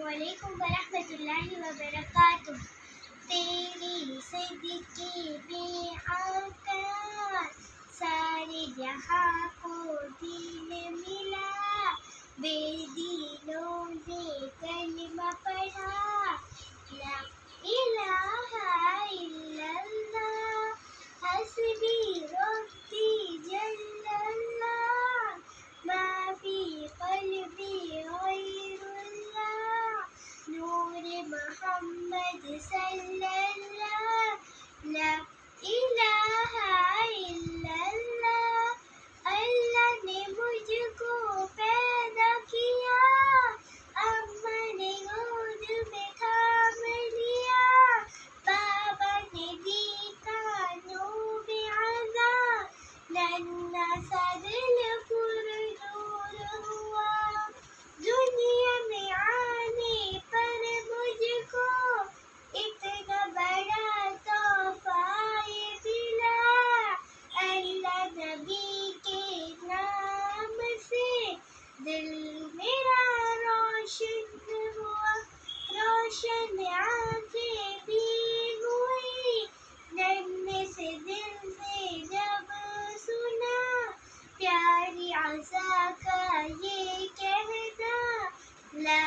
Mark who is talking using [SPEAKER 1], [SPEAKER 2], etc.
[SPEAKER 1] السلام علیکم ورحمۃ اللہ وبرکاتہ۔ تیری صدقے میں آقا سارے جہاں کو دین ملا، بے دینوں نے کلمہ پڑھا، لا الہ الا اللہ حسبی ربی جل اللہ، ما فی قلبی غیر اللہ، نور محمد صلی اللہ، لا الہ الا اللہ۔ اللہ نے مجھ کو پیدا کیا، اماں نے گود میں تھام لیا، بابا نے دی کانوں میں عزا، ننھا سا دل پر نور ہوا، دنیا میں آنے پر مجھ کو اتنا بڑا تحفہ ملا۔ اللہ نبی کے نام سے دل میرا روشن ہوا، روشن آنکھیں بھی ہوئی، ننھے سے دل نے جب سنا پیاری عزا کا یہ کہنا، لا